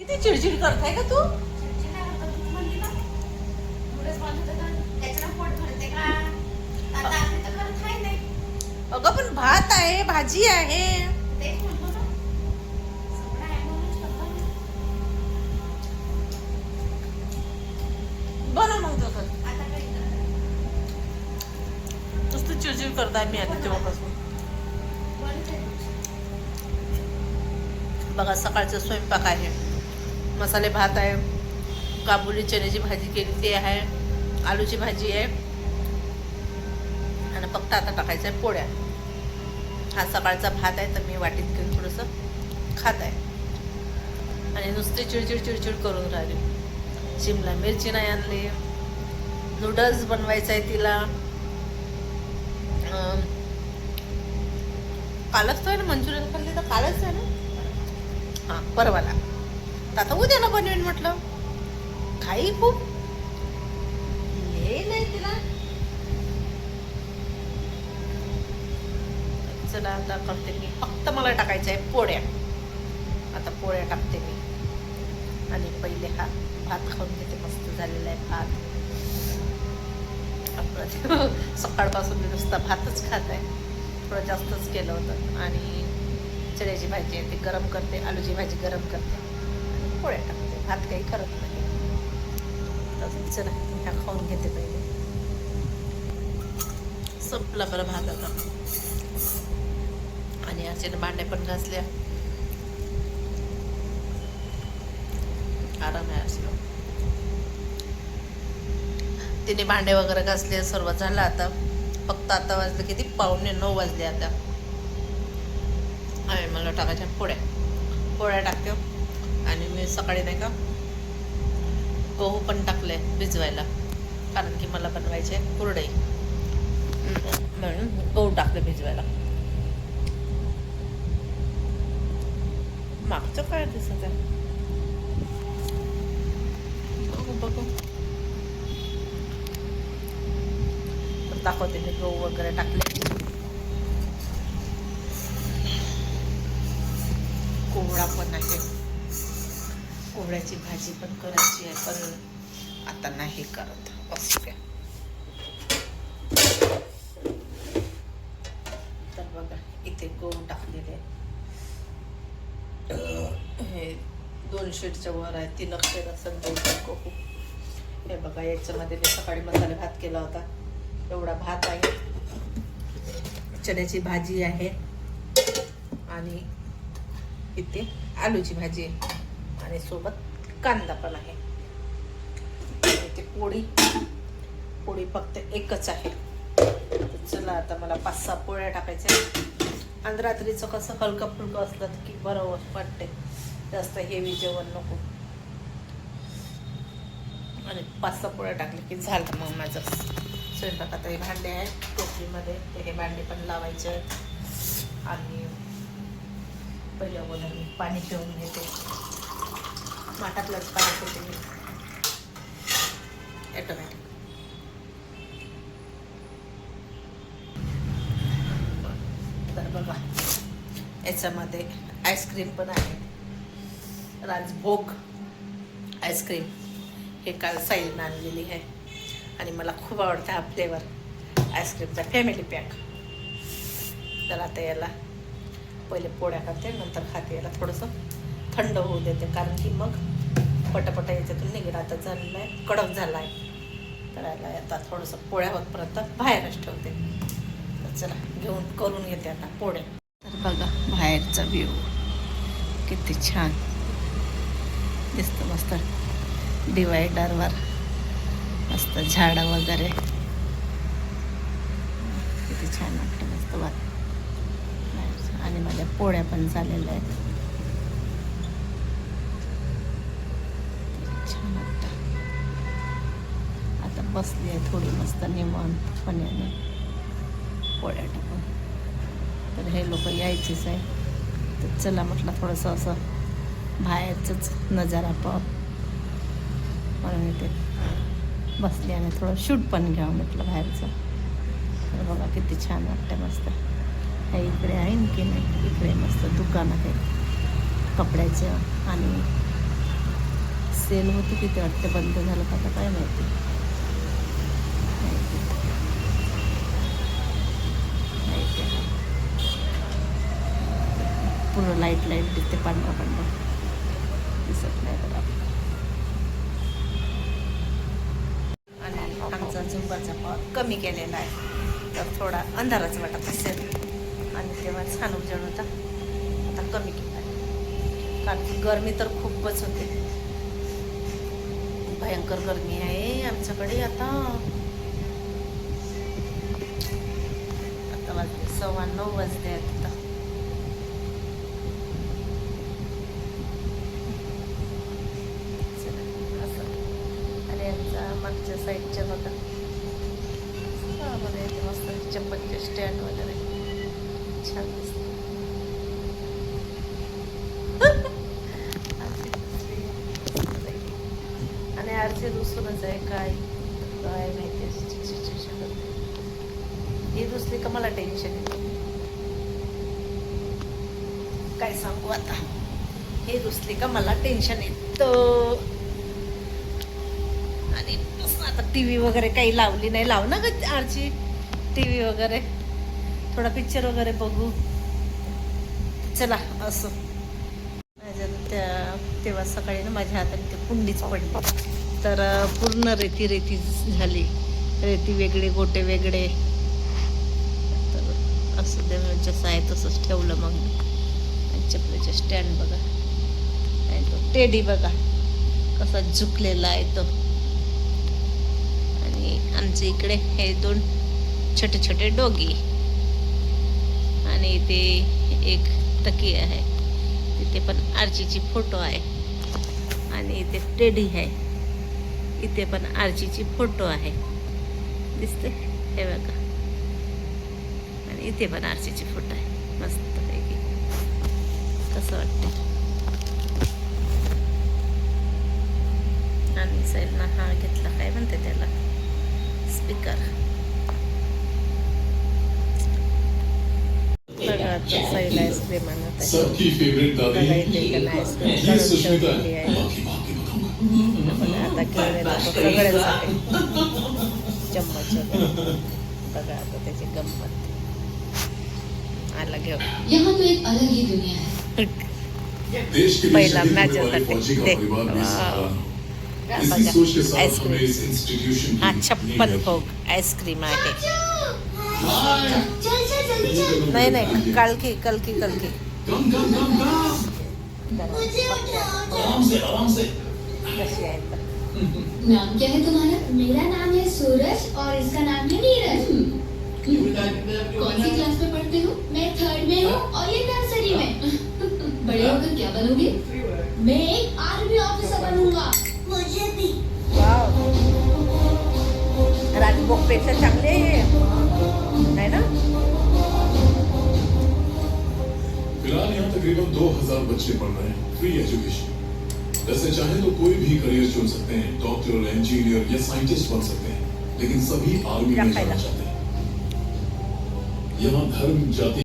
किती चिडचिड करताय का तू? अगं पण भात आहे, भाजी आहे. बनव मग तसं. नुसतं चिडचिड करताय मी आता तेव्हापासून. बघा सकाळचा स्वयंपाक आहे. मसाले भात आहे, काबुली चण्याची भाजी केली ते आहे, आलूची भाजी आहे आणि फक्त आता टाकायचं आहे पोळ्या. हा सकाळचा भात आहे तर मी वाटीत घेऊन थोडंसं खात आहे आणि नुसते चिडचिड चिडचिड करून राहिली. शिमला मिरची नाही आणली, नूडल्स बनवायचं आहे तिला. कालच तो आहे ना मंचुरियन खाल्ली तर कालच आहे ना. हां परवाला तर आता उद्याला बनवेन म्हटलं. खाई खूप हे नाही तिला. चला आता करते मी. फक्त मला टाकायचं आहे पोळ्या. आता पोळ्या टाकते मी आणि पहिले हा भात खाऊन घेते. मस्त झालेला आहे भात. आपलं सकाळपासून मी नुसता भातच खात आहे. थोडं जास्तच केलं होतं आणि चण्याची भाजी आहे ती गरम करते, आलूची भाजी गरम करते आणि पोळ्या टाकते. भात काही करत नाही. तर चला ह्या खाऊन घेते पहिले. संपला बरं भात आता आणि याचे भांडे पण घासल्या. आराम आहे असं. तिने भांडे वगैरे घासले, सर्व झालं आता. फक्त आता वाजले किती 8:45 वाजले आता. आणि मला टाकायच्या पोळ्या टाकते. आणि मी सकाळी नाही का गहू पण टाकले भिजवायला, कारण की मला बनवायचे कुरडई म्हणून गहू टाकले भिजवायला. मागचं काय दिसत आहे बघू दाखवते मी. गहू वगैरे टाकले. कोवळा पण आहे, कोवळ्याची भाजी पण करायची आहे पण आता नाही करत. असं काय तर बघा इथे गहू टाकलेले हे 2 शीटच्या वर आहे. 3 अक्षर असं गहू. हे बघा याच्यामध्ये मी सकाळी मसाले भात केला होता. एवढा भात आहे, चण्याची भाजी आहे आणि इथे आलूची भाजी आहे आणि सोबत कांदा पण आहे. इथे पोळी फक्त एकच आहे. तर चला आता मला 5-6 पोळ्या टाकायच्या. आणि रात्रीचं कसं हलकं फुलकं असलं की बरं वाटते, जास्त हेवी जेवण नको. आणि 5-6 पोळ्या टाकले की झालं मग माझं स्वयंपाक. आता हे भांडे आहेत टोपलीमध्ये, ते हे भांडे पण लावायचे आहेत. आणि पहिल्या बोला मी पाणी पिऊन घेते. माठातलंच पाणी पिते मी ॲटोमॅटिक. तर बघा याच्यामध्ये आईस्क्रीम पण आहे. राजभोग आईस्क्रीम हे काल साईलनं आणलेली आहे आणि मला खूप आवडतं हा फ्लेवर आईस्क्रीमचा फॅमिली पॅक. तर आता याला पहिले पोळ्या खाते, नंतर खाते. याला थोडंसं थंड होऊ देते, कारण की मग पटापटा याच्यातून निघेल. आता झालेलं आहे, कडक झाला आहे. तर याला आता थोडंसं पोळ्या होतपर्यंत बाहेरच ठेवते. तर चला घेऊन करून घेते आता पोळ्या. तर बघा बाहेरचा व्ह्यू किती छान दिसतं. मस्त डिवायडरवर मस्त झाडं वगैरे किती छान वाटतं. मस्त वाटतं. आणि माझ्या पोळ्या पण झालेल्या आहेत. छान वाटतं. आता बसली आहे थोडी मस्त निवांतपणे पोळ्या टाकून. तर हे लोक यायचेच आहे. तर चला म्हटलं थोडंसं असं बाहेरचंच नजारा म्हणून इथे बसली आणि थोडं शूट पण घ्यावं म्हटलं बाहेरचं. तर बघा किती छान वाटतं. मस्त हे इकडे आहे की नाही, इकडे मस्त दुकान आहे कपड्याचं आणि सेल होती तिथे वाटते, बंद झालं का आता काय माहिती. पूर्ण लाईट दिसते, पांढरा दिसत नाही बघा. आणि आमचा झुंबाचा पॉवर कमी केलेला आहे, तर थोडा अंधारच वाटत असेल. आणि तेव्हा छान उजेड होता, आता कमी केला आहे. कारण गरमी तर खूपच होते, भयंकर गरमी आहे आमच्याकडे. आता वाजले 9:15 वाजले आहेत आता. आणि यांचा मागच्या साईडच्या बघा बरं येते मस्त चप्पलचे स्टँड वगैरे छान दिसते. आणि आरचे रुसूनच आहे, काय माहिती. हे रुसली का मला टेन्शन येतं, काय सांगू आता. हे रुसली का मला टेन्शन येतं. आणि आता टीव्ही वगैरे काही लावली नाही, लाव ना ग आरची टीव्ही वगैरे, थोडा पिक्चर वगैरे बघू चला असं. तेव्हा सकाळी ना माझ्या हाताने ते कुंडीच पडली, तर पूर्ण रेती झाली. रेती वेगळे, गोटे वेगळे. तर असं जसं आहे तसंच ठेवलं. मग चपलेचे स्टँड बघा, आणि तो टेडी बघा कसा झुकलेला आहे तो. आणि आमच्या इकडे हे 2 छोटे छोटे डोगी, आणि इथे एक तकी आहे, तिथे पण आरचीची फोटो आहे. आणि इथे टेडी आहे, इथे पण आरचीची फोटो आहे, दिसते हे बघा. आणि इथे पण आरचीची फोटो आहे, मस्त पैकी. कसं वाटते. आणि साईडला हा घेतला, काय म्हणते त्याला, स्पीकर. बघा आता साईल आईस्क्रीम आणत आहे. बघा इथे एकानं आईस्क्रीम काढून ठेवलेली आहे. बघा आता घेऊन येतो सगळ्यांसाठी चम्मच वगैरे. बघा आता त्याची गंमत आला घेऊन. यहाँ तो एक अलग ही दुनिया है. पहिला माझ्यासाठी ते आईस्क्रीम. हा 56 भोग आईस्क्रीम आहे. नाही कलकी नाम क्या है तुम्हारा? मेरा नाम है सूरज और इसका नाम है नीरज. कौन सी क्लास में पढ़ते हो? मैं 3rd में हूँ और ये नर्सरी में. बड़े होकर क्या बनोगे? मैं एक आर्मी ऑफिसर बनूंगा. मुझे भी. राजभोग पेक्षा चांगले आहे ना. फिलहाल यहाँ तकरीबन 2000 बच्चे पढ़ रहे हैं, फ्री एजुकेशन. वैसे चाहे तो कोई भी करियर चुन सकते हैं, डॉक्टर, इंजीनियर या साइंटिस्ट बन सकते हैं, लेकिन सभी आर्मी में जाना चाहते हैं. यहाँ धर्म, जाति